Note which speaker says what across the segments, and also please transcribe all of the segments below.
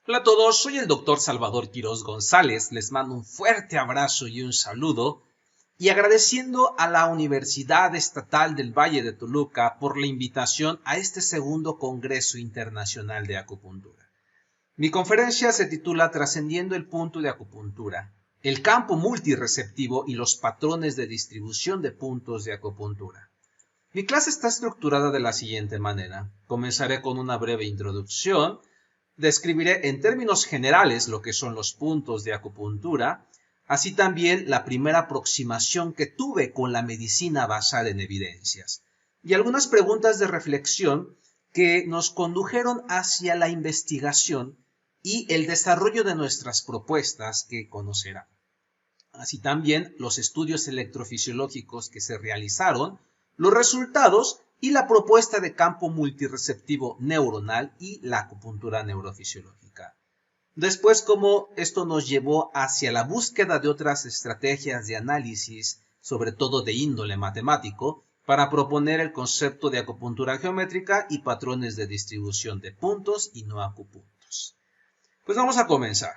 Speaker 1: Hola a todos, soy el doctor Salvador Quiroz González, les mando un fuerte abrazo y un saludo y agradeciendo a la Universidad Estatal del Valle de Toluca por la invitación a este segundo Congreso Internacional de Acupuntura. Mi conferencia se titula Trascendiendo el punto de acupuntura, el campo multireceptivo y los patrones de distribución de puntos de acupuntura. Mi clase está estructurada de la siguiente manera. Comenzaré con una breve introducción. Describiré en términos generales lo que son los puntos de acupuntura, así también la primera aproximación que tuve con la medicina basada en evidencias y algunas preguntas de reflexión que nos condujeron hacia la investigación y el desarrollo de nuestras propuestas que conocerán. Así también los estudios electrofisiológicos que se realizaron, los resultados y la propuesta de campo multireceptivo neuronal y la acupuntura neurofisiológica. Después, cómo esto nos llevó hacia la búsqueda de otras estrategias de análisis, sobre todo de índole matemático, para proponer el concepto de acupuntura geométrica y patrones de distribución de puntos y no acupuntos. Pues vamos a comenzar.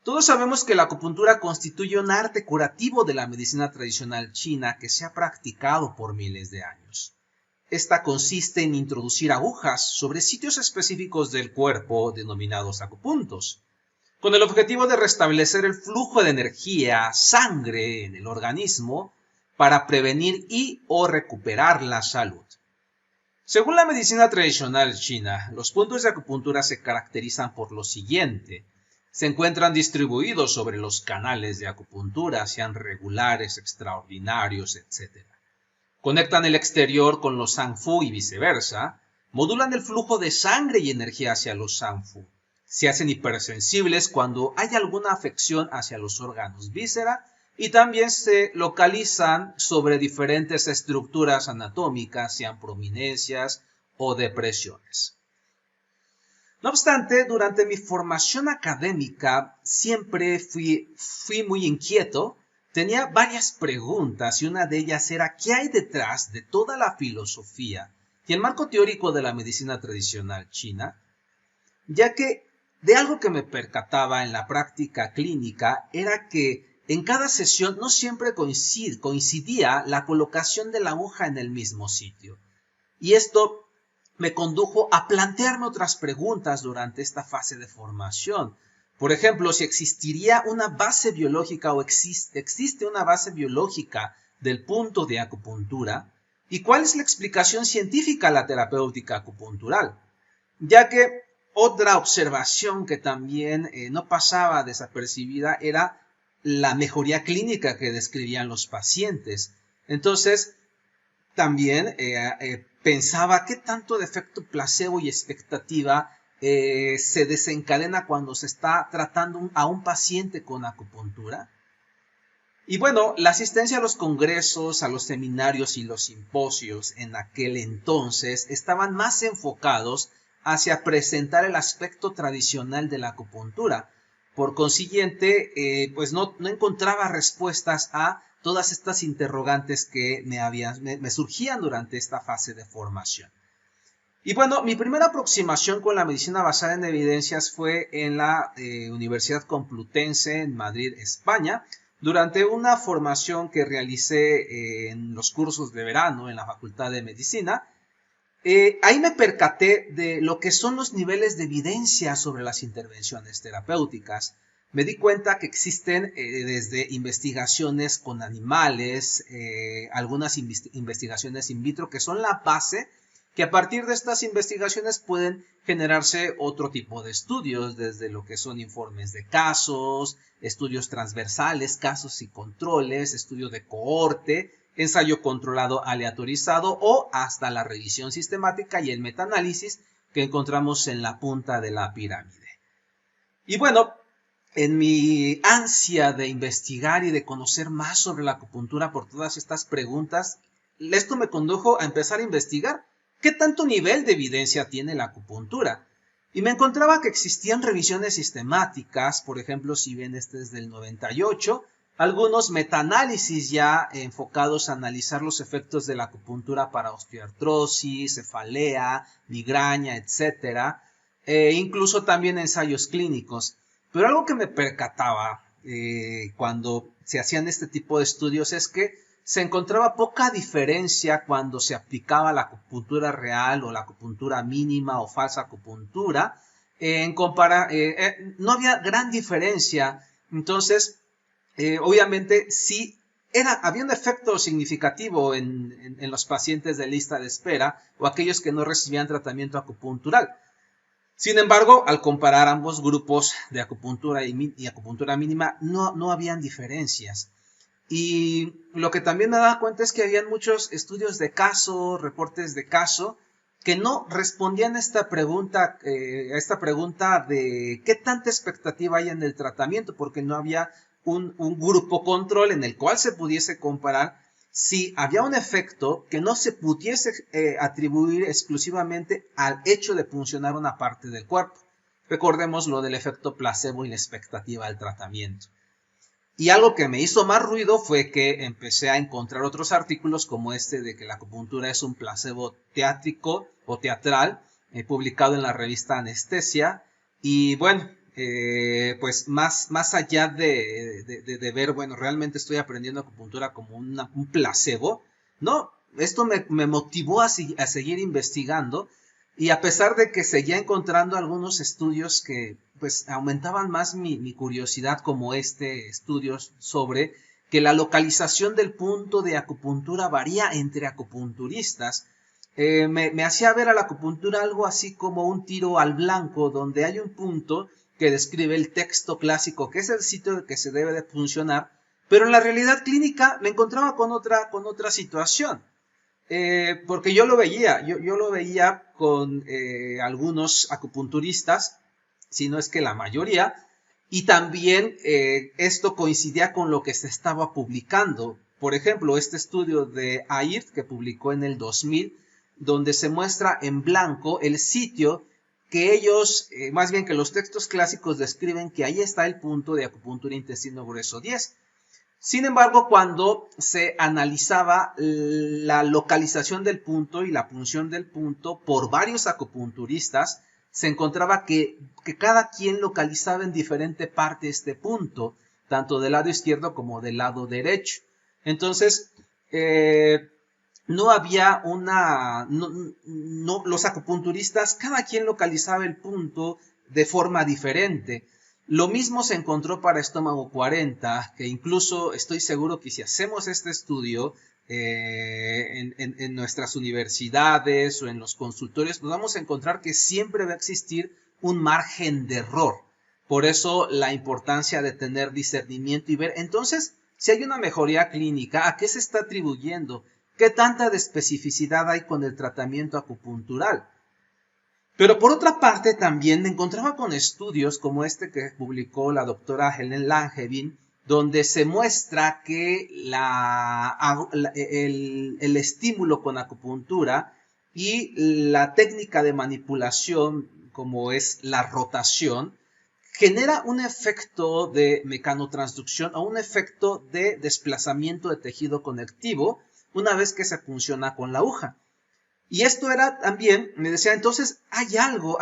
Speaker 1: Todos sabemos que la acupuntura constituye un arte curativo de la medicina tradicional china que se ha practicado por miles de años. Esta consiste en introducir agujas sobre sitios específicos del cuerpo denominados acupuntos, con el objetivo de restablecer el flujo de energía, sangre en el organismo para prevenir y o recuperar la salud. Según la medicina tradicional china, los puntos de acupuntura se caracterizan por lo siguiente. Se encuentran distribuidos sobre los canales de acupuntura, sean regulares, extraordinarios, etc. Conectan el exterior con los sanfu y viceversa, modulan el flujo de sangre y energía hacia los sanfu. Se hacen hipersensibles cuando hay alguna afección hacia los órganos víscera y también se localizan sobre diferentes estructuras anatómicas, sean prominencias o depresiones. No obstante, durante mi formación académica siempre fui muy inquieto, tenía varias preguntas y una de ellas era ¿qué hay detrás de toda la filosofía y el marco teórico de la medicina tradicional china? Ya que de algo que me percataba en la práctica clínica era que en cada sesión no siempre coincidía la colocación de la aguja en el mismo sitio. Y esto me condujo a plantearme otras preguntas durante esta fase de formación. Por ejemplo, si existiría una base biológica o existe una base biológica del punto de acupuntura y cuál es la explicación científica a la terapéutica acupuntural. Ya que otra observación que también no pasaba desapercibida era la mejoría clínica que describían los pacientes. Entonces, también pensaba qué tanto de efecto placebo y expectativa se desencadena cuando se está tratando a un paciente con acupuntura. Y bueno, la asistencia a los congresos, a los seminarios y los simposios en aquel entonces estaban más enfocados hacia presentar el aspecto tradicional de la acupuntura. Por consiguiente, pues no encontraba respuestas a todas estas interrogantes que me surgían durante esta fase de formación. Y bueno, mi primera aproximación con la medicina basada en evidencias fue en la Universidad Complutense en Madrid, España, durante una formación que realicé en los cursos de verano en la Facultad de Medicina. Ahí me percaté de lo que son los niveles de evidencia sobre las intervenciones terapéuticas. Me di cuenta que existen desde investigaciones con animales, algunas investigaciones in vitro que son la base, que a partir de estas investigaciones pueden generarse otro tipo de estudios, desde lo que son informes de casos, estudios transversales, casos y controles, estudio de cohorte, ensayo controlado aleatorizado o hasta la revisión sistemática y el metaanálisis que encontramos en la punta de la pirámide. Y bueno, en mi ansia de investigar y de conocer más sobre la acupuntura por todas estas preguntas, esto me condujo a empezar a investigar qué tanto nivel de evidencia tiene la acupuntura. Y me encontraba que existían revisiones sistemáticas, por ejemplo, si bien este es del 98, algunos metaanálisis ya enfocados a analizar los efectos de la acupuntura para osteoartrosis, cefalea, migraña, etc. incluso también ensayos clínicos. Pero algo que me percataba cuando se hacían este tipo de estudios es que se encontraba poca diferencia cuando se aplicaba la acupuntura real o la acupuntura mínima o falsa acupuntura. No había gran diferencia. Entonces, obviamente sí había un efecto significativo en los pacientes de lista de espera o aquellos que no recibían tratamiento acupuntural. Sin embargo, al comparar ambos grupos de acupuntura y acupuntura mínima, no habían diferencias. Y lo que también me daba cuenta es que habían muchos estudios de caso, reportes de caso, que no respondían a esta pregunta de qué tanta expectativa hay en el tratamiento, porque no había un grupo control en el cual se pudiese comparar si había un efecto que no se pudiese atribuir exclusivamente al hecho de funcionar una parte del cuerpo. Recordemos lo del efecto placebo y la expectativa del tratamiento. Y algo que me hizo más ruido fue que empecé a encontrar otros artículos como este de que la acupuntura es un placebo teátrico o teatral, publicado en la revista Anestesia. Y bueno, pues más allá de ver, bueno, realmente estoy aprendiendo acupuntura como un placebo, ¿no? Esto me motivó a seguir investigando. Y a pesar de que seguía encontrando algunos estudios que pues aumentaban más mi curiosidad, como este estudio sobre que la localización del punto de acupuntura varía entre acupunturistas, me hacía ver a la acupuntura algo así como un tiro al blanco, donde hay un punto que describe el texto clásico, que es el sitio en que se debe de funcionar, pero en la realidad clínica me encontraba con otra situación. Porque yo lo veía con algunos acupunturistas, si no es que la mayoría, y también esto coincidía con lo que se estaba publicando. Por ejemplo, este estudio de AIRT que publicó en el 2000, donde se muestra en blanco el sitio que ellos, más bien que los textos clásicos describen que ahí está el punto de acupuntura intestino grueso 10. Sin embargo, cuando se analizaba la localización del punto y la punción del punto por varios acupunturistas, se encontraba que cada quien localizaba en diferente parte este punto, tanto del lado izquierdo como del lado derecho. Entonces, no había los acupunturistas, cada quien localizaba el punto de forma diferente. Lo mismo se encontró para estómago 40, que incluso estoy seguro que si hacemos este estudio en nuestras universidades o en los consultorios, nos vamos a encontrar que siempre va a existir un margen de error. Por eso la importancia de tener discernimiento y ver, entonces, si hay una mejoría clínica, ¿a qué se está atribuyendo? ¿Qué tanta de especificidad hay con el tratamiento acupuntural? Pero por otra parte también me encontraba con estudios como este que publicó la doctora Helen Langevin, donde se muestra que el estímulo con acupuntura y la técnica de manipulación, como es la rotación, genera un efecto de mecanotransducción o un efecto de desplazamiento de tejido conectivo una vez que se funciona con la aguja. Y esto era también, me decía, entonces hay algo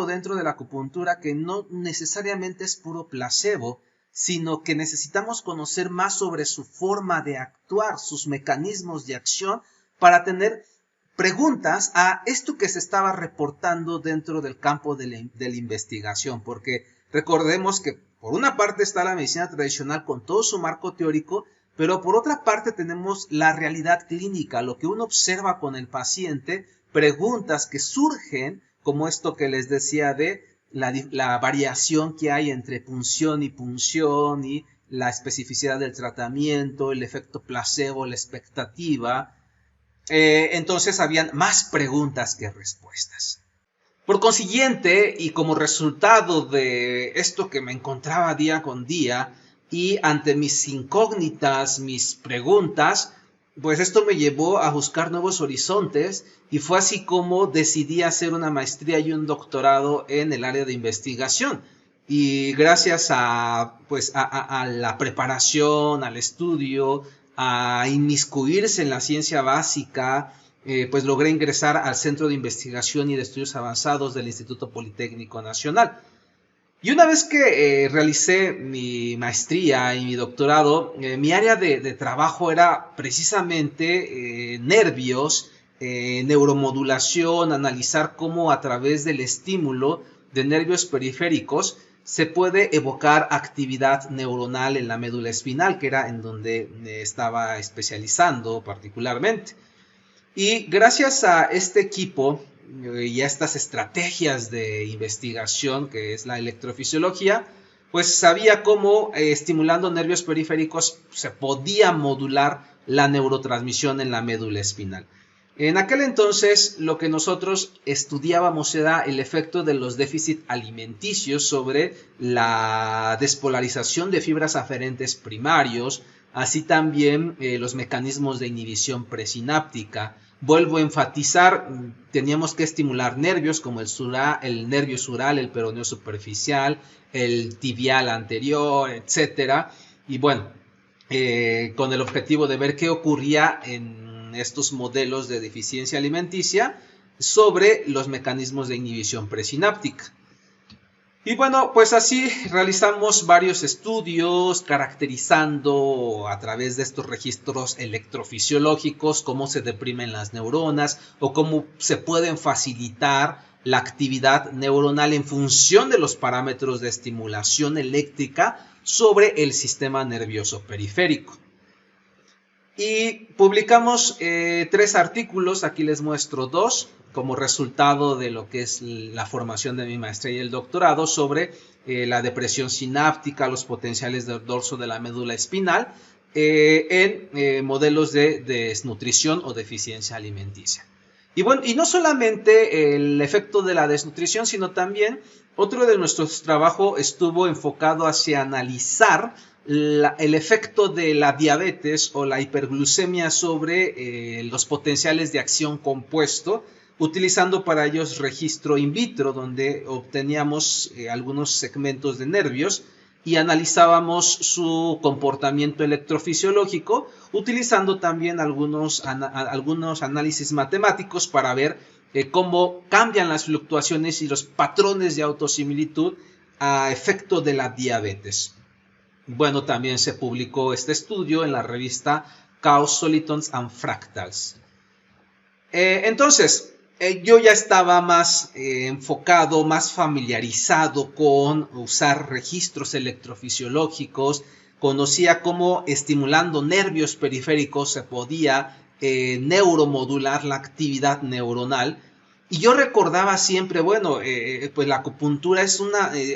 Speaker 1: dentro de la acupuntura que no necesariamente es puro placebo, sino que necesitamos conocer más sobre su forma de actuar, sus mecanismos de acción, para tener preguntas a esto que se estaba reportando dentro del campo de la investigación, porque recordemos que por una parte está la medicina tradicional con todo su marco teórico, pero por otra parte tenemos la realidad clínica, lo que uno observa con el paciente, preguntas que surgen, como esto que les decía de la variación que hay entre punción y la especificidad del tratamiento, el efecto placebo, la expectativa. Entonces habían más preguntas que respuestas. Por consiguiente, y como resultado de esto que me encontraba día con día, y ante mis incógnitas, mis preguntas, pues esto me llevó a buscar nuevos horizontes y fue así como decidí hacer una maestría y un doctorado en el área de investigación. Y gracias a la preparación, al estudio, a inmiscuirse en la ciencia básica pues logré ingresar al Centro de Investigación y de Estudios Avanzados del Instituto Politécnico Nacional. Y una vez que realicé mi maestría y mi doctorado, mi área de trabajo era precisamente nervios, neuromodulación, analizar cómo a través del estímulo de nervios periféricos se puede evocar actividad neuronal en la médula espinal, que era en donde estaba especializando particularmente. Y gracias a este equipo y a estas estrategias de investigación que es la electrofisiología, pues sabía cómo estimulando nervios periféricos se podía modular la neurotransmisión en la médula espinal. En aquel entonces lo que nosotros estudiábamos era el efecto de los déficits alimenticios sobre la despolarización de fibras aferentes primarios, así también los mecanismos de inhibición presináptica. Vuelvo a enfatizar, teníamos que estimular nervios como el nervio sural, el peroneo superficial, el tibial anterior, etcétera. Y bueno, con el objetivo de ver qué ocurría en estos modelos de deficiencia alimenticia sobre los mecanismos de inhibición presináptica. Y bueno, pues así realizamos varios estudios caracterizando a través de estos registros electrofisiológicos cómo se deprimen las neuronas o cómo se pueden facilitar la actividad neuronal en función de los parámetros de estimulación eléctrica sobre el sistema nervioso periférico. Y publicamos 3 artículos, aquí les muestro 2, como resultado de lo que es la formación de mi maestría y el doctorado sobre la depresión sináptica, los potenciales del dorso de la médula espinal en modelos de desnutrición o deficiencia alimenticia. Y bueno, y no solamente el efecto de la desnutrición, sino también otro de nuestros trabajos estuvo enfocado hacia analizar el efecto de la diabetes o la hiperglucemia sobre los potenciales de acción compuesto, utilizando para ellos registro in vitro, donde obteníamos algunos segmentos de nervios y analizábamos su comportamiento electrofisiológico, utilizando también algunos análisis matemáticos para ver cómo cambian las fluctuaciones y los patrones de autosimilitud a efecto de la diabetes. Bueno, también se publicó este estudio en la revista Chaos, Solitons and Fractals. Entonces, yo ya estaba más enfocado, más familiarizado con usar registros electrofisiológicos, conocía cómo estimulando nervios periféricos se podía neuromodular la actividad neuronal. Y yo recordaba siempre, bueno, pues la acupuntura es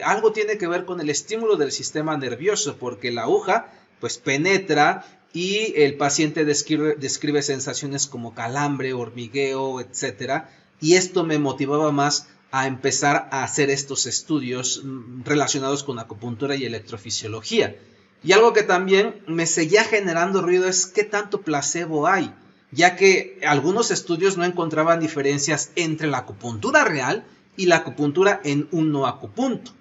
Speaker 1: algo tiene que ver con el estímulo del sistema nervioso, porque la aguja pues penetra y el paciente describe sensaciones como calambre, hormigueo, etcétera. Y esto me motivaba más a empezar a hacer estos estudios relacionados con acupuntura y electrofisiología. Y algo que también me seguía generando ruido es qué tanto placebo hay, ya que algunos estudios no encontraban diferencias entre la acupuntura real y la acupuntura en un no acupunto.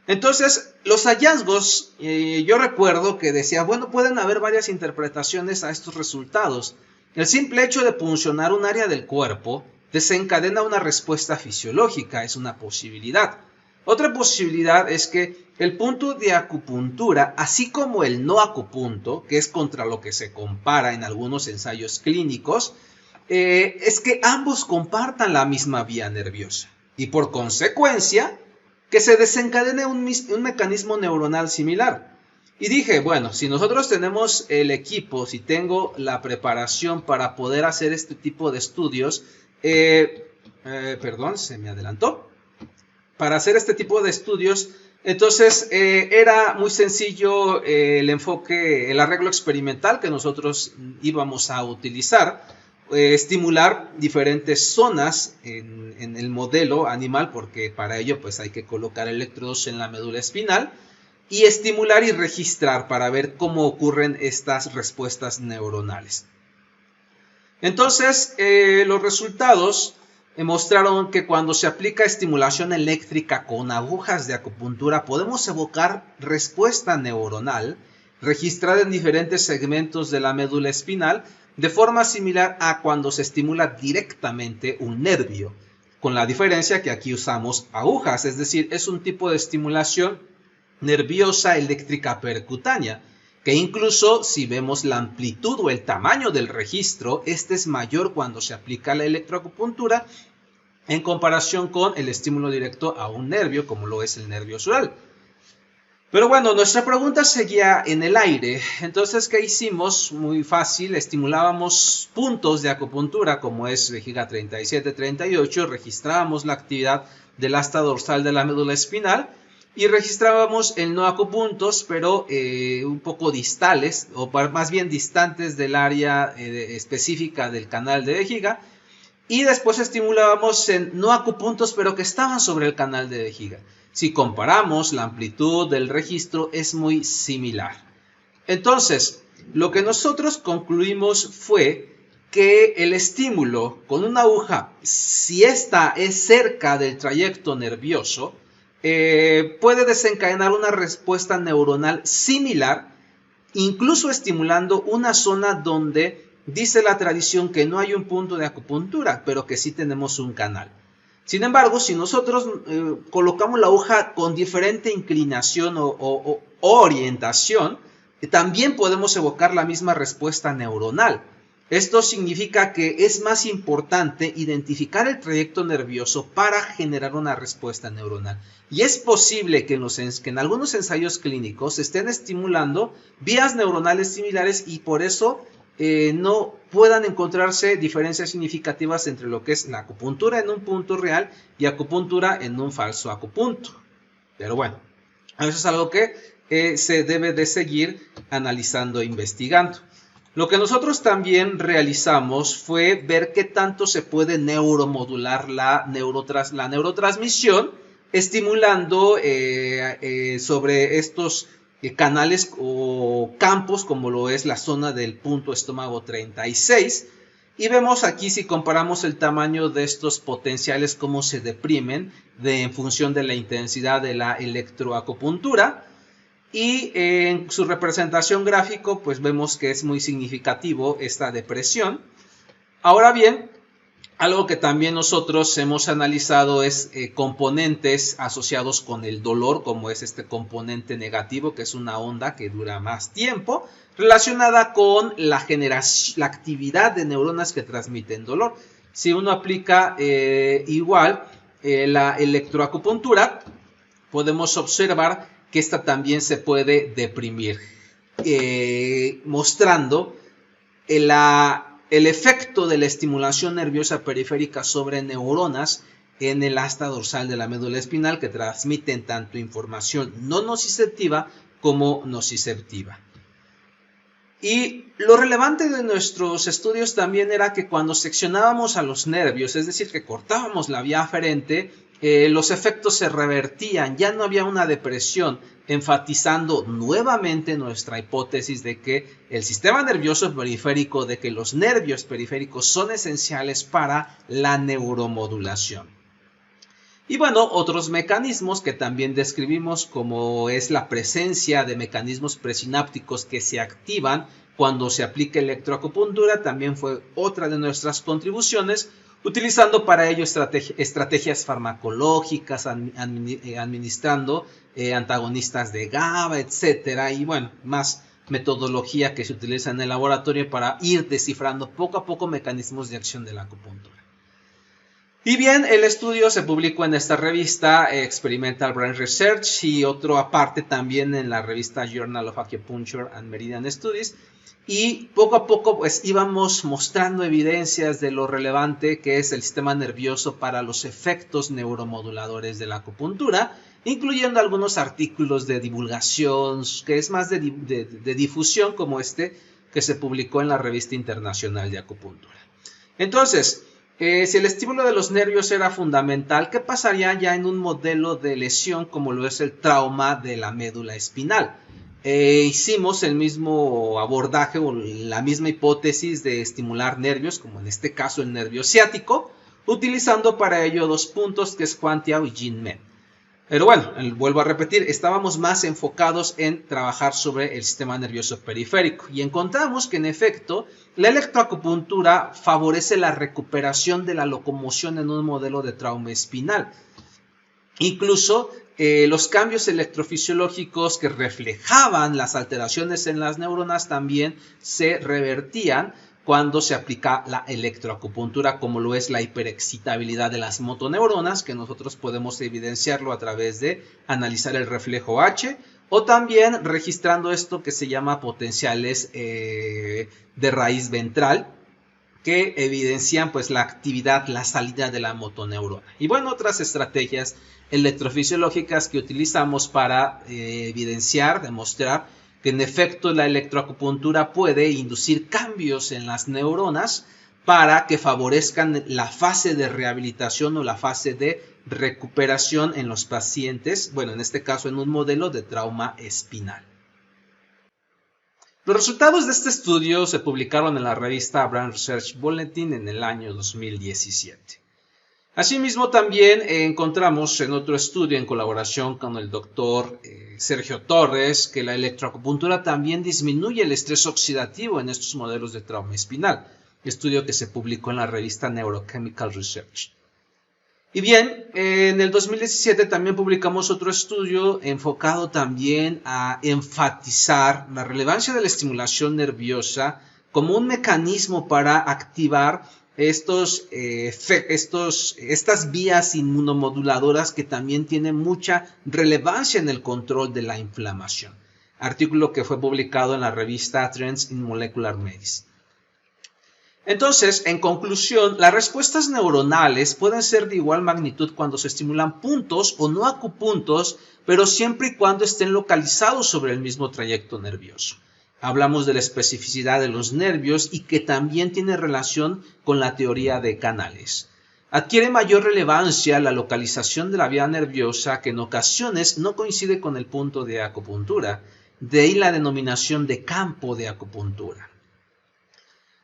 Speaker 1: Entonces, los hallazgos, yo recuerdo que decía, bueno, pueden haber varias interpretaciones a estos resultados. El simple hecho de puncionar un área del cuerpo desencadena una respuesta fisiológica, es una posibilidad. Otra posibilidad es que el punto de acupuntura, así como el no acupunto, que es contra lo que se compara en algunos ensayos clínicos, es que ambos compartan la misma vía nerviosa y por consecuencia que se desencadene un mecanismo neuronal similar. Y dije, bueno, si nosotros tenemos el equipo, si tengo la preparación para poder hacer este tipo de estudios, perdón, se me adelantó. Para hacer este tipo de estudios, entonces era muy sencillo el enfoque, el arreglo experimental que nosotros íbamos a utilizar, estimular diferentes zonas en el modelo animal, porque para ello pues hay que colocar electrodos en la médula espinal, y estimular y registrar para ver cómo ocurren estas respuestas neuronales. Entonces, los resultados mostraron que cuando se aplica estimulación eléctrica con agujas de acupuntura podemos evocar respuesta neuronal registrada en diferentes segmentos de la médula espinal de forma similar a cuando se estimula directamente un nervio, con la diferencia que aquí usamos agujas, es decir, es un tipo de estimulación nerviosa eléctrica percutánea, que incluso si vemos la amplitud o el tamaño del registro, este es mayor cuando se aplica la electroacupuntura en comparación con el estímulo directo a un nervio, como lo es el nervio sural. Pero bueno, nuestra pregunta seguía en el aire. Entonces, ¿qué hicimos? Muy fácil, estimulábamos puntos de acupuntura, como es vejiga 37, 38, registrábamos la actividad del asta dorsal de la médula espinal y registrábamos el no acupuntos, pero un poco distales, o más bien distantes del área específica del canal de vejiga, y después estimulábamos en no acupuntos, pero que estaban sobre el canal de vejiga. Si comparamos, la amplitud del registro es muy similar. Entonces, lo que nosotros concluimos fue que el estímulo con una aguja, si ésta es cerca del trayecto nervioso, puede desencadenar una respuesta neuronal similar, incluso estimulando una zona donde dice la tradición que no hay un punto de acupuntura, pero que sí tenemos un canal. Sin embargo, si nosotros colocamos la aguja con diferente inclinación o orientación, también podemos evocar la misma respuesta neuronal. Esto significa que es más importante identificar el trayecto nervioso para generar una respuesta neuronal. Y es posible que en algunos ensayos clínicos se estén estimulando vías neuronales similares y por eso no puedan encontrarse diferencias significativas entre lo que es la acupuntura en un punto real y acupuntura en un falso acupunto. Pero bueno, eso es algo que se debe de seguir analizando e investigando. Lo que nosotros también realizamos fue ver qué tanto se puede neuromodular la neurotransmisión, estimulando sobre estos canales o campos como lo es la zona del punto estómago 36. Y vemos aquí, si comparamos el tamaño de estos potenciales, cómo se deprimen en función de la intensidad de la electroacupuntura. Y en su representación gráfico, pues vemos que es muy significativo esta depresión. Ahora bien, algo que también nosotros hemos analizado es componentes asociados con el dolor, como es este componente negativo, que es una onda que dura más tiempo, relacionada con la actividad de neuronas que transmiten dolor. Si uno aplica la electroacupuntura, podemos observar que esta también se puede deprimir, mostrando el efecto de la estimulación nerviosa periférica sobre neuronas en el asta dorsal de la médula espinal que transmiten tanto información no nociceptiva como nociceptiva. Y lo relevante de nuestros estudios también era que cuando seccionábamos a los nervios, es decir, que cortábamos la vía aferente, los efectos se revertían, ya no había una depresión, enfatizando nuevamente nuestra hipótesis de que el sistema nervioso periférico, de que los nervios periféricos son esenciales para la neuromodulación. Y bueno, otros mecanismos que también describimos, como es la presencia de mecanismos presinápticos que se activan cuando se aplica electroacupuntura, también fue otra de nuestras contribuciones, utilizando para ello estrategias farmacológicas, administrando antagonistas de GABA, etcétera, y bueno, más metodología que se utiliza en el laboratorio para ir descifrando poco a poco mecanismos de acción de la acupuntura. Y bien, el estudio se publicó en esta revista Experimental Brain Research y otro aparte también en la revista Journal of Acupuncture and Meridian Studies. Y poco a poco pues íbamos mostrando evidencias de lo relevante que es el sistema nervioso para los efectos neuromoduladores de la acupuntura, incluyendo algunos artículos de divulgación, que es más de difusión, como este que se publicó en la Revista Internacional de Acupuntura. Entonces, si el estímulo de los nervios era fundamental, ¿qué pasaría ya en un modelo de lesión como lo es el trauma de la médula espinal? Hicimos el mismo abordaje o la misma hipótesis de estimular nervios, como en este caso el nervio ciático, utilizando para ello dos puntos que es Huan Tiao y Jin Men. Pero bueno, vuelvo a repetir, estábamos más enfocados en trabajar sobre el sistema nervioso periférico y encontramos que en efecto la electroacupuntura favorece la recuperación de la locomoción en un modelo de trauma espinal. Incluso los cambios electrofisiológicos que reflejaban las alteraciones en las neuronas también se revertían cuando se aplica la electroacupuntura, como lo es la hiperexcitabilidad de las motoneuronas, que nosotros podemos evidenciarlo a través de analizar el reflejo H, o también registrando esto que se llama potenciales de raíz ventral, que evidencian pues la actividad, la salida de la motoneurona. Y bueno, otras estrategias electrofisiológicas que utilizamos para evidenciar, demostrar que en efecto la electroacupuntura puede inducir cambios en las neuronas para que favorezcan la fase de rehabilitación o la fase de recuperación en los pacientes, bueno, en este caso en un modelo de trauma espinal. Los resultados de este estudio se publicaron en la revista Brand Research Bulletin en el año 2017. Asimismo, también encontramos en otro estudio en colaboración con el doctor Sergio Torres que la electroacupuntura también disminuye el estrés oxidativo en estos modelos de trauma espinal, estudio que se publicó en la revista Neurochemical Research. Y bien, en el 2017 también publicamos otro estudio enfocado también a enfatizar la relevancia de la estimulación nerviosa como un mecanismo para activar estas vías inmunomoduladoras que también tienen mucha relevancia en el control de la inflamación. Artículo que fue publicado en la revista Trends in Molecular Medicine. Entonces, en conclusión, las respuestas neuronales pueden ser de igual magnitud cuando se estimulan puntos o no acupuntos, pero siempre y cuando estén localizados sobre el mismo trayecto nervioso. Hablamos de la especificidad de los nervios y que también tiene relación con la teoría de canales. Adquiere mayor relevancia la localización de la vía nerviosa, que en ocasiones no coincide con el punto de acupuntura, de ahí la denominación de campo de acupuntura.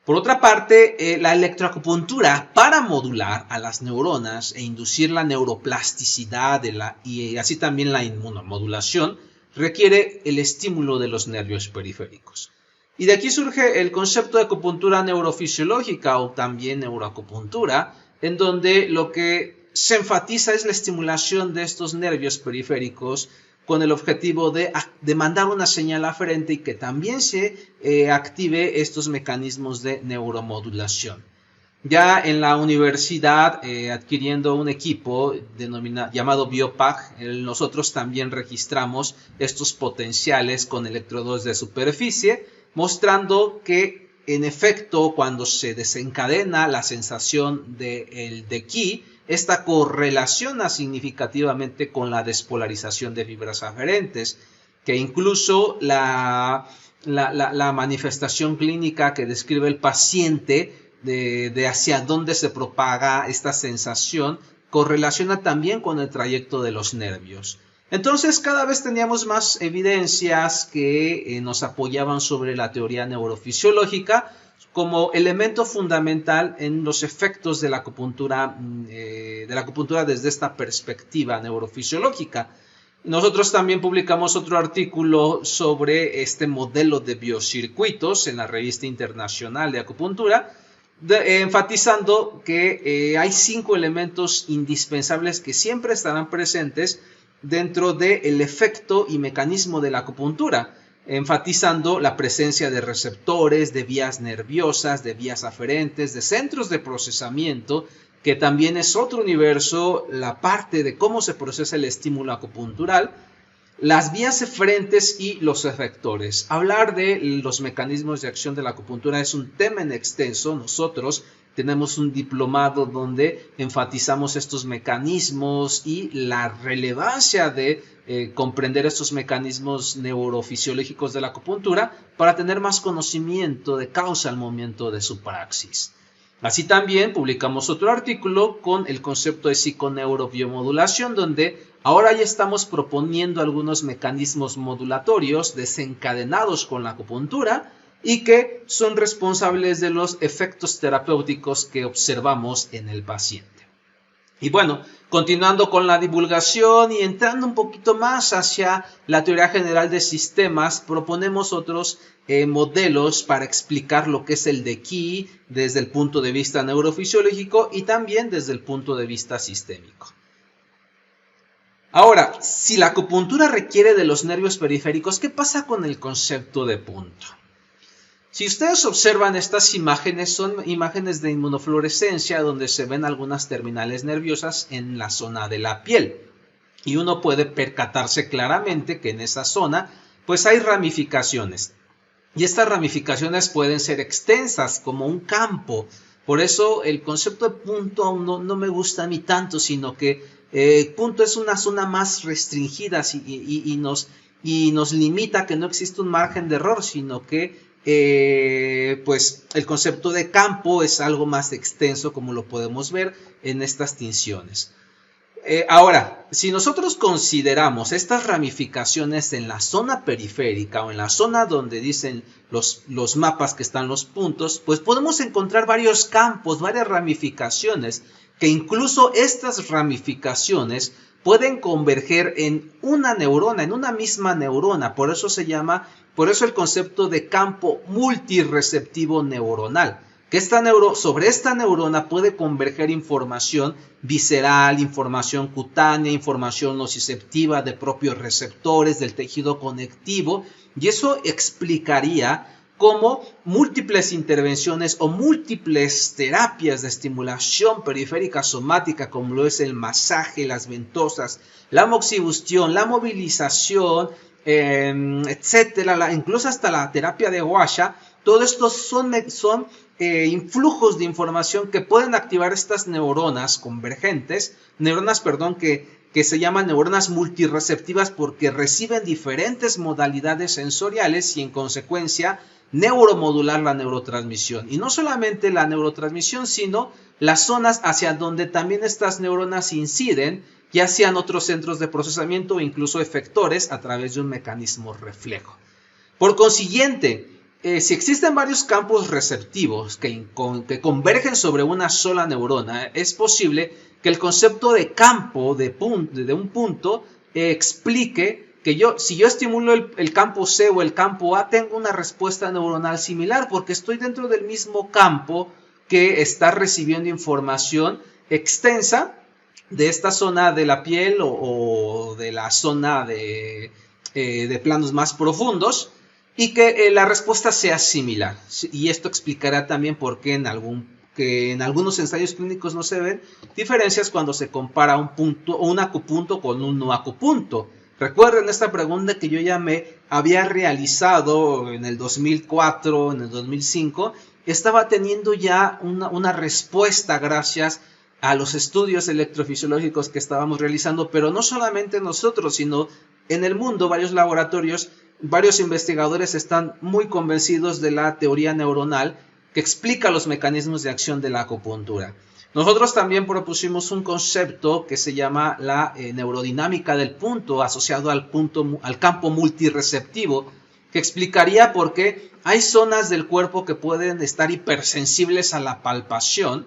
Speaker 1: Por otra parte, la electroacupuntura, para modular a las neuronas e inducir la neuroplasticidad y así también la inmunomodulación, requiere el estímulo de los nervios periféricos. Y de aquí surge el concepto de acupuntura neurofisiológica o también neuroacupuntura, en donde lo que se enfatiza es la estimulación de estos nervios periféricos con el objetivo de mandar una señal aferente y que también se active estos mecanismos de neuromodulación. Ya en la universidad, adquiriendo un equipo llamado BioPAC, nosotros también registramos estos potenciales con electrodos de superficie, mostrando que en efecto cuando se desencadena la sensación del Qi, esta correlaciona significativamente con la despolarización de fibras aferentes, que incluso la manifestación clínica que describe el paciente de hacia dónde se propaga esta sensación correlaciona también con el trayecto de los nervios. Entonces cada vez teníamos más evidencias que nos apoyaban sobre la teoría neurofisiológica como elemento fundamental en los efectos de la acupuntura desde esta perspectiva neurofisiológica. Nosotros también publicamos otro artículo sobre este modelo de biocircuitos en la Revista Internacional de Acupuntura, enfatizando que hay 5 elementos indispensables que siempre estarán presentes dentro del efecto y mecanismo de la acupuntura, enfatizando la presencia de receptores, de vías nerviosas, de vías aferentes, de centros de procesamiento, que también es otro universo, la parte de cómo se procesa el estímulo acupuntural, las vías eferentes y los efectores. Hablar de los mecanismos de acción de la acupuntura es un tema en extenso. Nosotros tenemos un diplomado donde enfatizamos estos mecanismos y la relevancia de comprender estos mecanismos neurofisiológicos de la acupuntura para tener más conocimiento de causa al momento de su praxis. Así también publicamos otro artículo con el concepto de psiconeurobiomodulación, donde ahora ya estamos proponiendo algunos mecanismos modulatorios desencadenados con la acupuntura y que son responsables de los efectos terapéuticos que observamos en el paciente. Y bueno, continuando con la divulgación y entrando un poquito más hacia la teoría general de sistemas, proponemos otros modelos para explicar lo que es el de Key desde el punto de vista neurofisiológico y también desde el punto de vista sistémico. Ahora, si la acupuntura requiere de los nervios periféricos, ¿qué pasa con el concepto de punto? Si ustedes observan estas imágenes, son imágenes de inmunofluorescencia donde se ven algunas terminales nerviosas en la zona de la piel. Y uno puede percatarse claramente que en esa zona pues hay ramificaciones. Y estas ramificaciones pueden ser extensas como un campo. Por eso el concepto de punto no me gusta a mí tanto, sino que punto es una zona más restringida y nos limita, que no existe un margen de error, sino que pues el concepto de campo es algo más extenso, como lo podemos ver en estas tinciones. Ahora, si nosotros consideramos estas ramificaciones en la zona periférica o en la zona donde dicen los mapas que están los puntos, pues podemos encontrar varios campos, varias ramificaciones, que incluso estas ramificaciones pueden converger en una neurona, en una misma neurona. Por eso el concepto de campo multireceptivo neuronal. Que sobre esta neurona puede converger información visceral, información cutánea, información nociceptiva de propios receptores, del tejido conectivo, y eso explicaría cómo múltiples intervenciones o múltiples terapias de estimulación periférica somática, como lo es el masaje, las ventosas, la moxibustión, la movilización, etcétera, incluso hasta la terapia de Guasha, todo esto son influjos de información que pueden activar estas neuronas convergentes, que se llaman neuronas multireceptivas porque reciben diferentes modalidades sensoriales y en consecuencia neuromodular la neurotransmisión. Y no solamente la neurotransmisión, sino las zonas hacia donde también estas neuronas inciden, ya sean otros centros de procesamiento o incluso efectores a través de un mecanismo reflejo. Por consiguiente, si existen varios campos receptivos que convergen sobre una sola neurona, es posible que el concepto de campo de un punto explique que si yo estimulo el campo C o el campo A, tengo una respuesta neuronal similar porque estoy dentro del mismo campo que está recibiendo información extensa de esta zona de la piel o de la zona de planos más profundos, y que la respuesta sea similar. Y esto explicará también por qué en algunos ensayos clínicos no se ven diferencias cuando se compara un acupunto con un no acupunto. Recuerden esta pregunta que yo ya me había realizado en el 2004, en el 2005. Estaba teniendo ya una respuesta gracias a los estudios electrofisiológicos que estábamos realizando, pero no solamente nosotros, sino en el mundo, varios laboratorios, varios investigadores están muy convencidos de la teoría neuronal que explica los mecanismos de acción de la acupuntura. Nosotros también propusimos un concepto que se llama la neurodinámica del punto, asociado al campo multireceptivo, que explicaría por qué hay zonas del cuerpo que pueden estar hipersensibles a la palpación,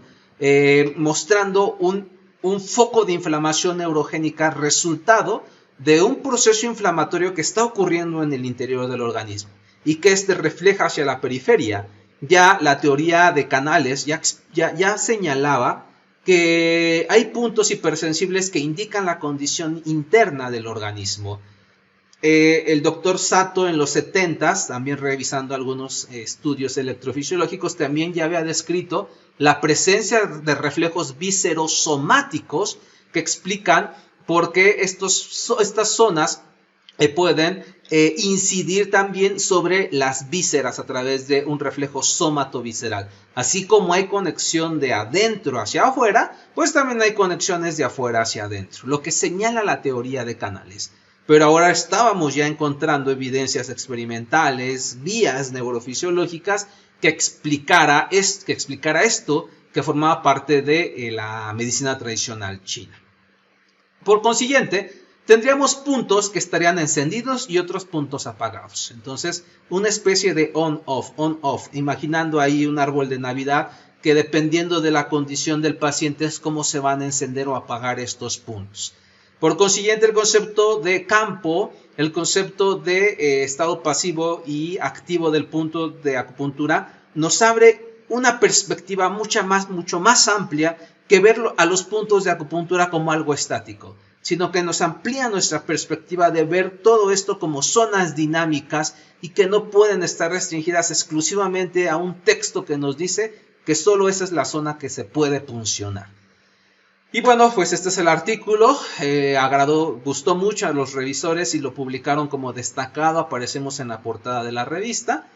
Speaker 1: mostrando un foco de inflamación neurogénica resultado de un proceso inflamatorio que está ocurriendo en el interior del organismo y que refleja hacia la periferia. Ya la teoría de canales ya señalaba que hay puntos hipersensibles que indican la condición interna del organismo. El doctor Sato en los 70s, también revisando algunos estudios electrofisiológicos, también ya había descrito la presencia de reflejos viscerosomáticos que explican por qué estas zonas pueden incidir también sobre las vísceras a través de un reflejo somatovisceral. Así como hay conexión de adentro hacia afuera, pues también hay conexiones de afuera hacia adentro, lo que señala la teoría de canales. Pero ahora estábamos ya encontrando evidencias experimentales, vías neurofisiológicas que explicara esto, que formaba parte de la medicina tradicional china. Por consiguiente, tendríamos puntos que estarían encendidos y otros puntos apagados. Entonces, una especie de on-off, imaginando ahí un árbol de Navidad que dependiendo de la condición del paciente es cómo se van a encender o apagar estos puntos. Por consiguiente, el concepto de campo, el concepto de estado pasivo y activo del punto de acupuntura nos abre una perspectiva mucho más amplia que ver a los puntos de acupuntura como algo estático, sino que nos amplía nuestra perspectiva de ver todo esto como zonas dinámicas y que no pueden estar restringidas exclusivamente a un texto que nos dice que solo esa es la zona que se puede puncionar. Y bueno, pues este es el artículo, gustó mucho a los revisores y lo publicaron como destacado, aparecemos en la portada de la revista.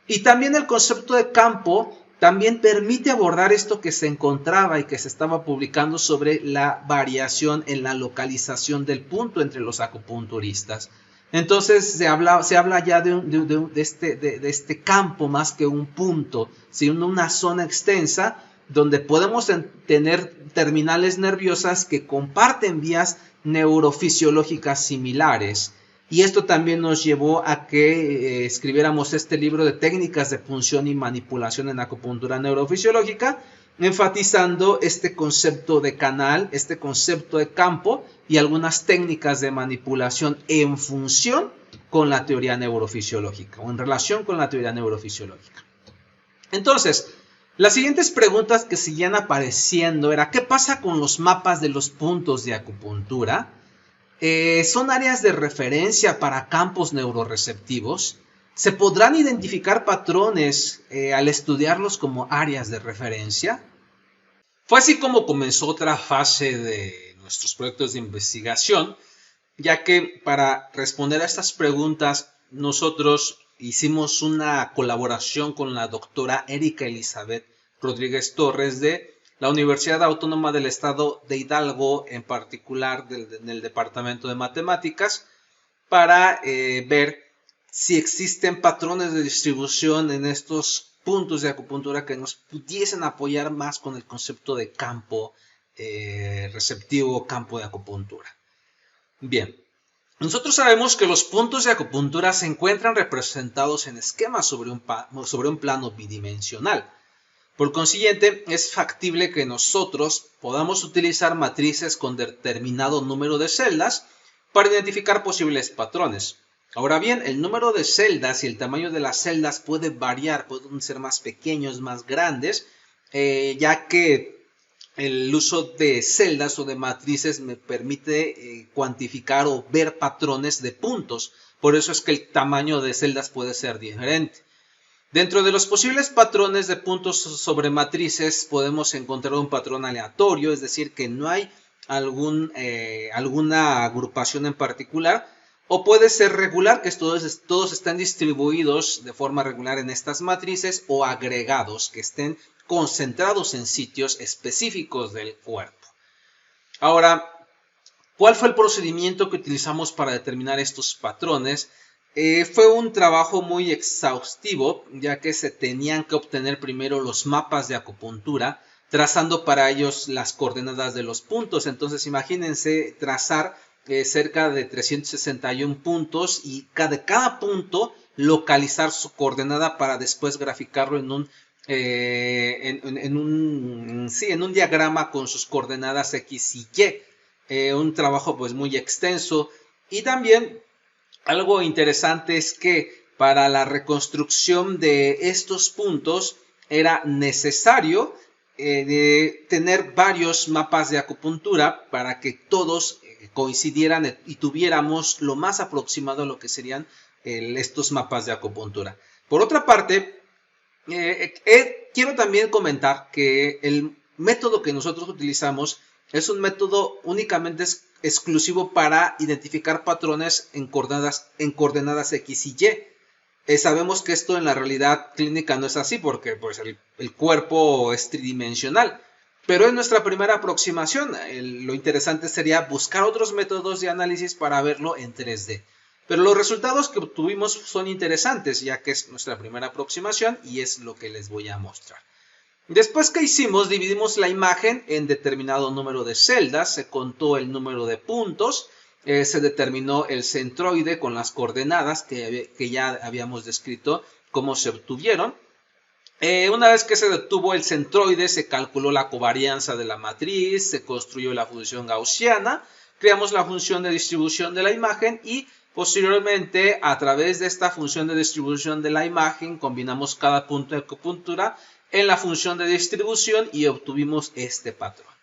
Speaker 1: Y también el concepto de campo también permite abordar esto que se encontraba y que se estaba publicando sobre la variación en la localización del punto entre los acupunturistas. Entonces se habla ya de este campo más que un punto, sino una zona extensa donde podemos tener terminales nerviosas que comparten vías neurofisiológicas similares. Y esto también nos llevó a que escribiéramos este libro de técnicas de punción y manipulación en acupuntura neurofisiológica, enfatizando este concepto de canal, este concepto de campo y algunas técnicas de manipulación en función con la teoría neurofisiológica o en relación con la teoría neurofisiológica. Entonces, las siguientes preguntas que seguían apareciendo era ¿qué pasa con los mapas de los puntos de acupuntura? ¿Son áreas de referencia para campos neuroreceptivos? ¿Se podrán identificar patrones al estudiarlos como áreas de referencia? Fue así como comenzó otra fase de nuestros proyectos de investigación, ya que para responder a estas preguntas nosotros hicimos una colaboración con la doctora Erika Elizabeth Rodríguez Torres de la Universidad Autónoma del Estado de Hidalgo, en particular en el Departamento de Matemáticas, para ver si existen patrones de distribución en estos puntos de acupuntura que nos pudiesen apoyar más con el concepto de campo receptivo, campo de acupuntura. Bien, nosotros sabemos que los puntos de acupuntura se encuentran representados en esquemas sobre un plano bidimensional. Por consiguiente, es factible que nosotros podamos utilizar matrices con determinado número de celdas para identificar posibles patrones. Ahora bien, el número de celdas y el tamaño de las celdas puede variar, pueden ser más pequeños, más grandes, ya que el uso de celdas o de matrices me permite cuantificar o ver patrones de puntos. Por eso es que el tamaño de celdas puede ser diferente. Dentro de los posibles patrones de puntos sobre matrices podemos encontrar un patrón aleatorio, es decir, que no hay alguna agrupación en particular, o puede ser regular, que todos están distribuidos de forma regular en estas matrices, o agregados, que estén concentrados en sitios específicos del cuerpo. Ahora, ¿cuál fue el procedimiento que utilizamos para determinar estos patrones? Fue un trabajo muy exhaustivo, ya que se tenían que obtener primero los mapas de acupuntura, trazando para ellos las coordenadas de los puntos. Entonces imagínense trazar cerca de 361 puntos y de cada punto localizar su coordenada para después graficarlo en un diagrama con sus coordenadas X y Y. Un trabajo pues muy extenso. Y también algo interesante es que para la reconstrucción de estos puntos era necesario tener varios mapas de acupuntura para que todos coincidieran y tuviéramos lo más aproximado a lo que serían estos mapas de acupuntura. Por otra parte, quiero también comentar que el método que nosotros utilizamos es un método únicamente exclusivo para identificar patrones en coordenadas X y Y. Sabemos que esto en la realidad clínica no es así porque pues, el cuerpo es tridimensional, pero es nuestra primera aproximación. Lo interesante sería buscar otros métodos de análisis para verlo en 3D. Pero los resultados que obtuvimos son interesantes, ya que es nuestra primera aproximación y es lo que les voy a mostrar. Después que hicimos, dividimos la imagen en determinado número de celdas, se contó el número de puntos se determinó el centroide con las coordenadas que ya habíamos descrito cómo se obtuvieron. Una vez que se detuvo el centroide, se calculó la covarianza de la matriz, se construyó la función gaussiana, creamos la función de distribución de la imagen y posteriormente, a través de esta función de distribución de la imagen, combinamos cada punto de acupuntura en la función de distribución y obtuvimos este patrón.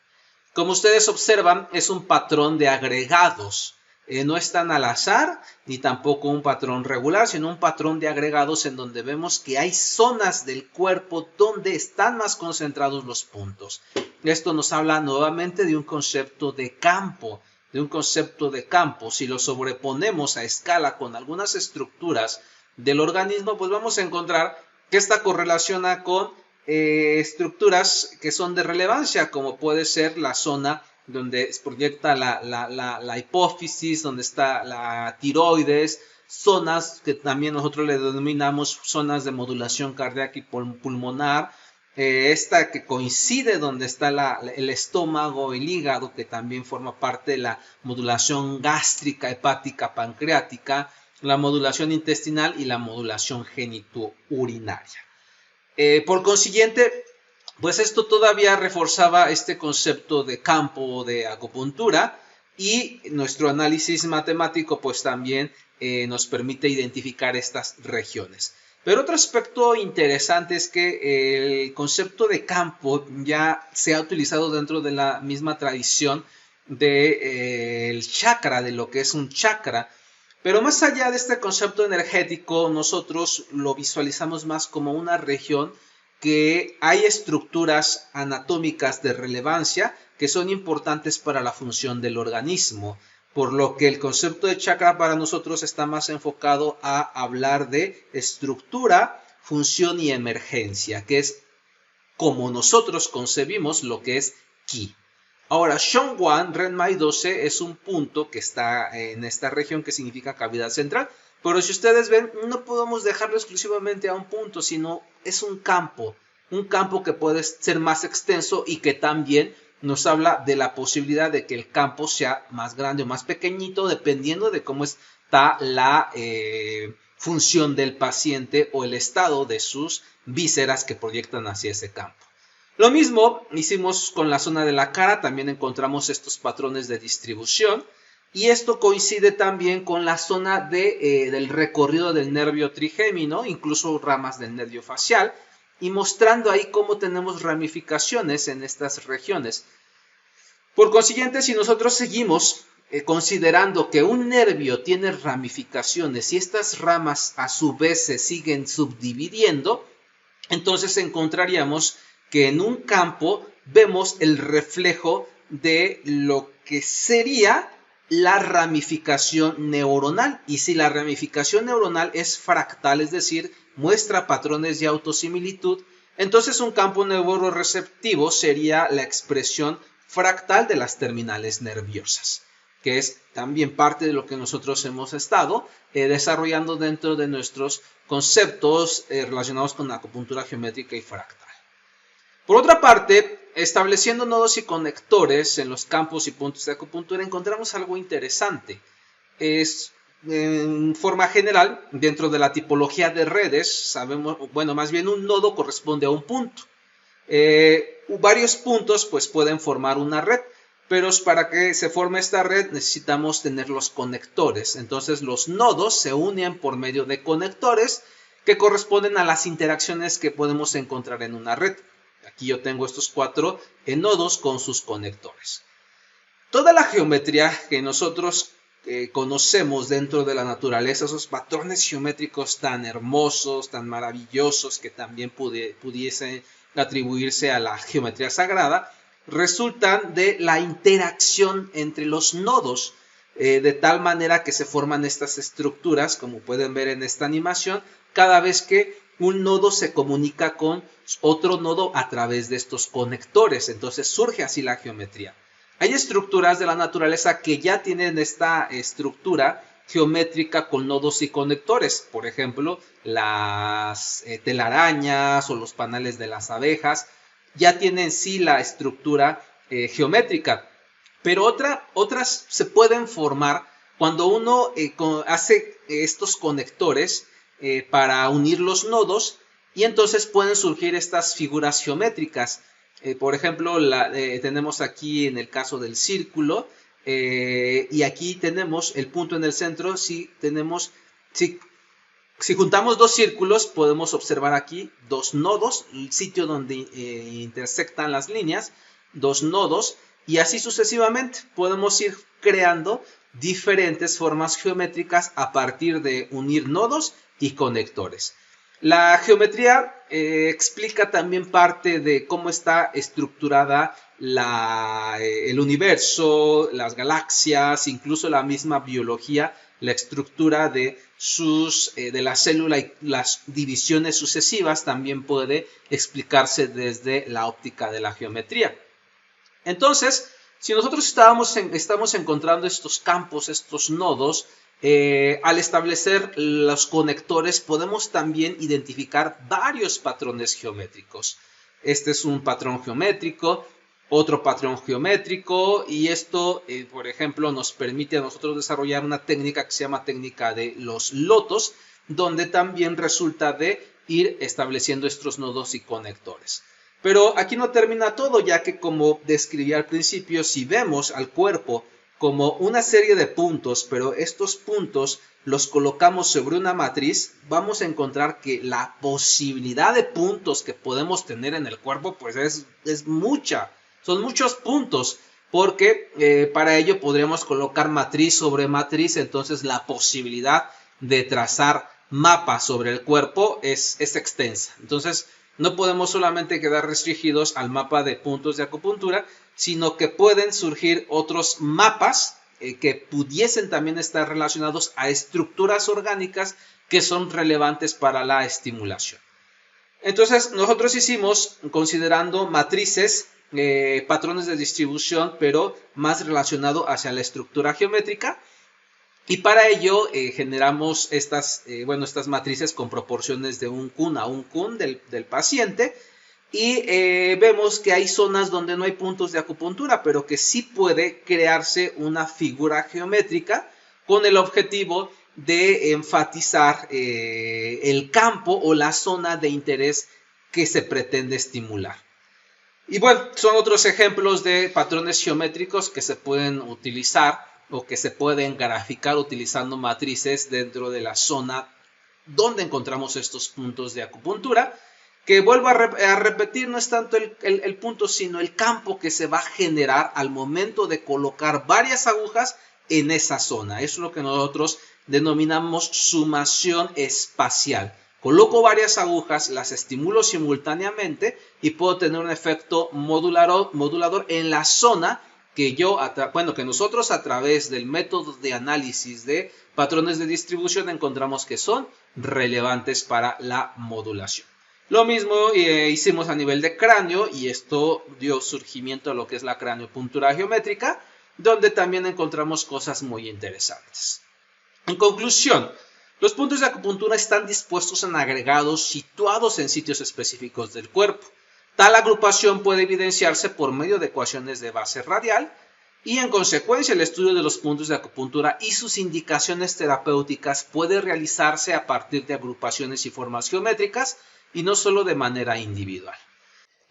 Speaker 1: Como ustedes observan, es un patrón de agregados. No es tan al azar, ni tampoco un patrón regular, sino un patrón de agregados en donde vemos que hay zonas del cuerpo donde están más concentrados los puntos. Esto nos habla nuevamente de un concepto de campo, Si lo sobreponemos a escala con algunas estructuras del organismo, pues vamos a encontrar que esta correlaciona con estructuras que son de relevancia, como puede ser la zona donde se proyecta la hipófisis, donde está la tiroides, zonas que también nosotros le denominamos zonas de modulación cardíaca y pulmonar, esta que coincide donde está el estómago, el hígado, que también forma parte de la modulación gástrica, hepática, pancreática, la modulación intestinal y la modulación genitourinaria. Por consiguiente, pues esto todavía reforzaba este concepto de campo de acupuntura y nuestro análisis matemático pues también nos permite identificar estas regiones. Pero otro aspecto interesante es que el concepto de campo ya se ha utilizado dentro de la misma tradición del chakra, de lo que es un chakra. Pero más allá de este concepto energético, nosotros lo visualizamos más como una región que hay estructuras anatómicas de relevancia que son importantes para la función del organismo, por lo que el concepto de chakra para nosotros está más enfocado a hablar de estructura, función y emergencia, que es como nosotros concebimos lo que es Qi. Ahora, Shongwan Renmai 12 es un punto que está en esta región que significa cavidad central, pero si ustedes ven, no podemos dejarlo exclusivamente a un punto, sino es un campo que puede ser más extenso y que también nos habla de la posibilidad de que el campo sea más grande o más pequeñito, dependiendo de cómo está la función del paciente o el estado de sus vísceras que proyectan hacia ese campo. Lo mismo hicimos con la zona de la cara, también encontramos estos patrones de distribución y esto coincide también con la zona del recorrido del nervio trigémino, incluso ramas del nervio facial, y mostrando ahí cómo tenemos ramificaciones en estas regiones. Por consiguiente, si nosotros seguimos considerando que un nervio tiene ramificaciones y estas ramas a su vez se siguen subdividiendo, entonces encontraríamos que en un campo vemos el reflejo de lo que sería la ramificación neuronal. Y si la ramificación neuronal es fractal, es decir, muestra patrones de autosimilitud, entonces un campo neuroreceptivo sería la expresión fractal de las terminales nerviosas, que es también parte de lo que nosotros hemos estado desarrollando dentro de nuestros conceptos relacionados con la acupuntura geométrica y fractal. Por otra parte, estableciendo nodos y conectores en los campos y puntos de acupuntura, encontramos algo interesante. En forma general, dentro de la tipología de redes, sabemos, bueno, más bien un nodo corresponde a un punto. Varios puntos pues pueden formar una red, pero para que se forme esta red necesitamos tener los conectores. Entonces los nodos se unen por medio de conectores que corresponden a las interacciones que podemos encontrar en una red. Aquí yo tengo estos 4 nodos con sus conectores. Toda la geometría que nosotros conocemos dentro de la naturaleza, esos patrones geométricos tan hermosos, tan maravillosos que también pudiesen atribuirse a la geometría sagrada, resultan de la interacción entre los nodos, de tal manera que se forman estas estructuras, como pueden ver en esta animación, cada vez que un nodo se comunica con otro nodo a través de estos conectores. Entonces surge así la geometría. Hay estructuras de la naturaleza que ya tienen esta estructura geométrica con nodos y conectores. Por ejemplo, las telarañas o los panales de las abejas ya tienen sí la estructura geométrica. Pero otras se pueden formar Cuando uno hace estos conectores para unir los nodos, y entonces pueden surgir estas figuras geométricas. Por ejemplo, tenemos aquí en el caso del círculo, y aquí tenemos el punto en el centro. Si juntamos dos círculos, podemos observar aquí dos nodos, el sitio donde intersectan las líneas, dos nodos, y así sucesivamente podemos ir creando diferentes formas geométricas a partir de unir nodos y conectores. La geometría explica también parte de cómo está estructurada el universo, las galaxias, incluso la misma biología, la estructura de la célula y las divisiones sucesivas también puede explicarse desde la óptica de la geometría. Entonces, si nosotros estamos encontrando estos campos, estos nodos, al establecer los conectores podemos también identificar varios patrones geométricos. Este es un patrón geométrico, otro patrón geométrico, y esto, por ejemplo, nos permite a nosotros desarrollar una técnica que se llama técnica de los lotos, donde también resulta de ir estableciendo estos nodos y conectores. Pero aquí no termina todo, ya que, como describí al principio, si vemos al cuerpo como una serie de puntos, pero estos puntos los colocamos sobre una matriz, vamos a encontrar que la posibilidad de puntos que podemos tener en el cuerpo pues es mucha. Son muchos puntos, porque para ello podríamos colocar matriz sobre matriz. Entonces la posibilidad de trazar mapas sobre el cuerpo es extensa. Entonces no podemos solamente quedar restringidos al mapa de puntos de acupuntura, sino que pueden surgir otros mapas que pudiesen también estar relacionados a estructuras orgánicas que son relevantes para la estimulación. Entonces nosotros hicimos, considerando matrices, patrones de distribución, pero más relacionado hacia la estructura geométrica, y para ello generamos estas matrices con proporciones de un kun a un kun del paciente, y vemos que hay zonas donde no hay puntos de acupuntura, pero que sí puede crearse una figura geométrica con el objetivo de enfatizar el campo o la zona de interés que se pretende estimular. Y bueno, son otros ejemplos de patrones geométricos que se pueden utilizar o que se pueden graficar utilizando matrices dentro de la zona donde encontramos estos puntos de acupuntura, que vuelvo a repetir, no es tanto el punto, sino el campo que se va a generar al momento de colocar varias agujas en esa zona. Eso es lo que nosotros denominamos sumación espacial. Coloco varias agujas, las estimulo simultáneamente y puedo tener un efecto modulador en la zona que nosotros a través del método de análisis de patrones de distribución encontramos que son relevantes para la modulación. Lo mismo hicimos a nivel de cráneo, y esto dio surgimiento a lo que es la craniopuntura geométrica, donde también encontramos cosas muy interesantes. En conclusión, los puntos de acupuntura están dispuestos en agregados situados en sitios específicos del cuerpo. Tal agrupación puede evidenciarse por medio de ecuaciones de base radial, y en consecuencia el estudio de los puntos de acupuntura y sus indicaciones terapéuticas puede realizarse a partir de agrupaciones y formas geométricas, y no solo de manera individual.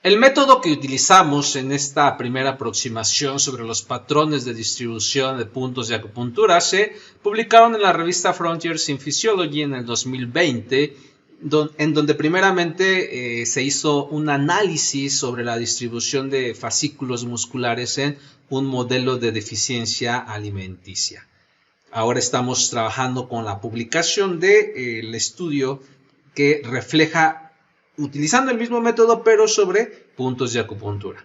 Speaker 1: El método que utilizamos en esta primera aproximación sobre los patrones de distribución de puntos de acupuntura se publicaron en la revista Frontiers in Physiology en el 2020, en donde primeramente se hizo un análisis sobre la distribución de fascículos musculares en un modelo de deficiencia alimenticia. Ahora estamos trabajando con la publicación del estudio que refleja, utilizando el mismo método, pero sobre puntos de acupuntura.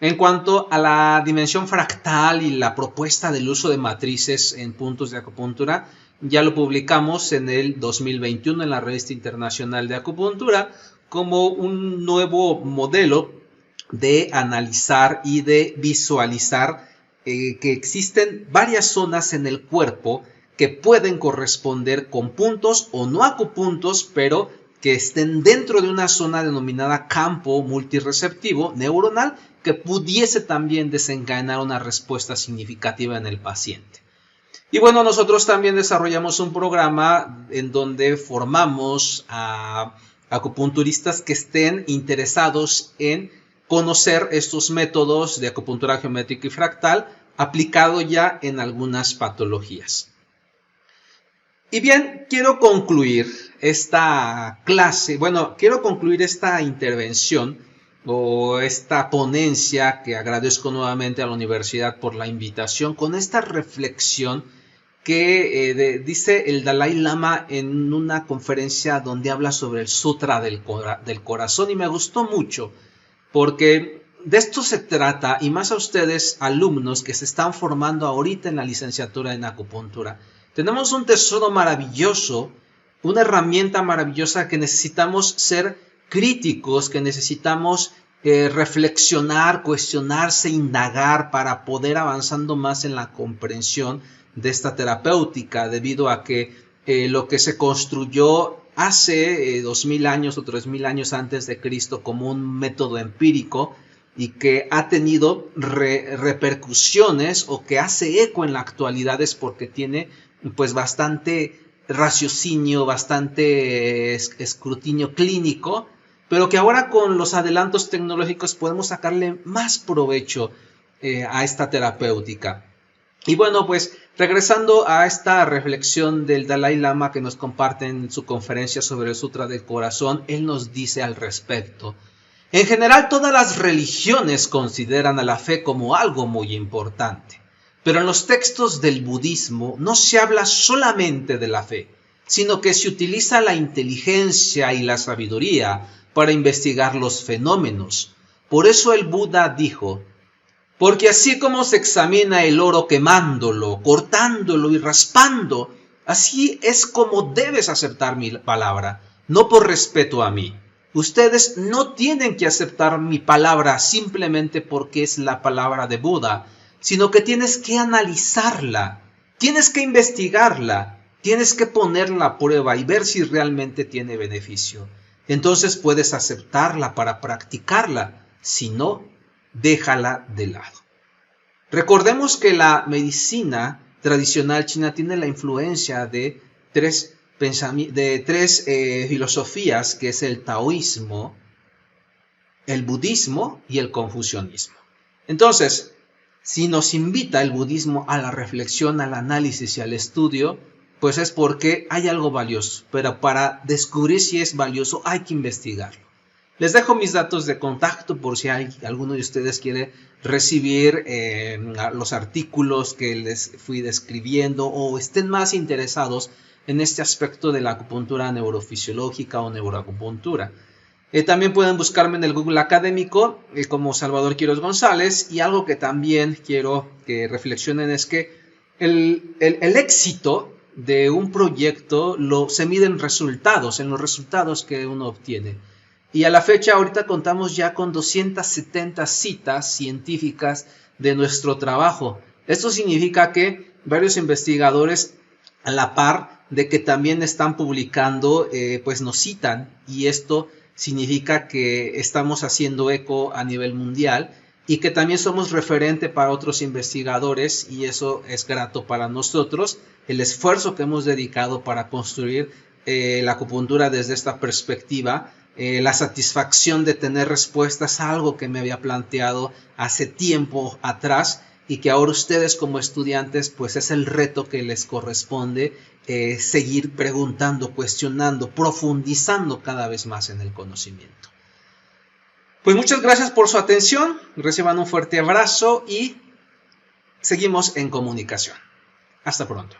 Speaker 1: En cuanto a la dimensión fractal y la propuesta del uso de matrices en puntos de acupuntura, ya lo publicamos en el 2021 en la Revista Internacional de Acupuntura como un nuevo modelo de analizar y de visualizar que existen varias zonas en el cuerpo que pueden corresponder con puntos o no acupuntos, pero que estén dentro de una zona denominada campo multireceptivo neuronal que pudiese también desencadenar una respuesta significativa en el paciente. Y bueno, nosotros también desarrollamos un programa en donde formamos a acupunturistas que estén interesados en conocer estos métodos de acupuntura geométrica y fractal aplicado ya en algunas patologías. Y bien, quiero concluir esta clase, quiero concluir esta intervención o esta ponencia, que agradezco nuevamente a la universidad por la invitación, con esta reflexión que dice el Dalai Lama en una conferencia donde habla sobre el Sutra del Corazón, y me gustó mucho porque de esto se trata, y más a ustedes, alumnos que se están formando ahorita en la licenciatura en acupuntura. Tenemos un tesoro maravilloso, una herramienta maravillosa que necesitamos ser críticos, que necesitamos reflexionar, cuestionarse, indagar para poder avanzando más en la comprensión de esta terapéutica, debido a que lo que se construyó hace 2000 años o 3000 años antes de Cristo como un método empírico y que ha tenido repercusiones o que hace eco en la actualidad, es porque tiene pues bastante raciocinio, bastante escrutinio clínico, pero que ahora con los adelantos tecnológicos podemos sacarle más provecho a esta terapéutica. Y bueno, pues regresando a esta reflexión del Dalai Lama que nos comparte en su conferencia sobre el Sutra del Corazón, él nos dice al respecto: en general, todas las religiones consideran a la fe como algo muy importante, pero en los textos del budismo no se habla solamente de la fe, sino que se utiliza la inteligencia y la sabiduría para investigar los fenómenos. Por eso el Buda dijo: porque así como se examina el oro quemándolo, cortándolo y raspando, así es como debes aceptar mi palabra, no por respeto a mí. Ustedes no tienen que aceptar mi palabra simplemente porque es la palabra de Buda, sino que tienes que analizarla, tienes que investigarla, tienes que ponerla a prueba y ver si realmente tiene beneficio. Entonces puedes aceptarla para practicarla, si no, déjala de lado. Recordemos que la medicina tradicional china tiene la influencia de tres filosofías, que es el taoísmo, el budismo y el confucianismo. Entonces, si nos invita el budismo a la reflexión, al análisis y al estudio, pues es porque hay algo valioso, pero para descubrir si es valioso hay que investigarlo. Les dejo mis datos de contacto por si alguno de ustedes quiere recibir los artículos que les fui describiendo o estén más interesados en este aspecto de la acupuntura neurofisiológica o neuroacupuntura. También pueden buscarme en el Google académico como Salvador Quiroz González, y algo que también quiero que reflexionen es que el éxito de un proyecto se mide en los resultados que uno obtiene. Y a la fecha ahorita contamos ya con 270 citas científicas de nuestro trabajo. Esto significa que varios investigadores, a la par de que también están publicando, pues nos citan, y esto significa que estamos haciendo eco a nivel mundial y que también somos referente para otros investigadores, y eso es grato para nosotros, el esfuerzo que hemos dedicado para construir la acupuntura desde esta perspectiva. La satisfacción de tener respuestas a algo que me había planteado hace tiempo atrás y que ahora ustedes como estudiantes pues es el reto que les corresponde, seguir preguntando, cuestionando, profundizando cada vez más en el conocimiento. Pues muchas gracias por su atención, reciban un fuerte abrazo y seguimos en comunicación. Hasta pronto.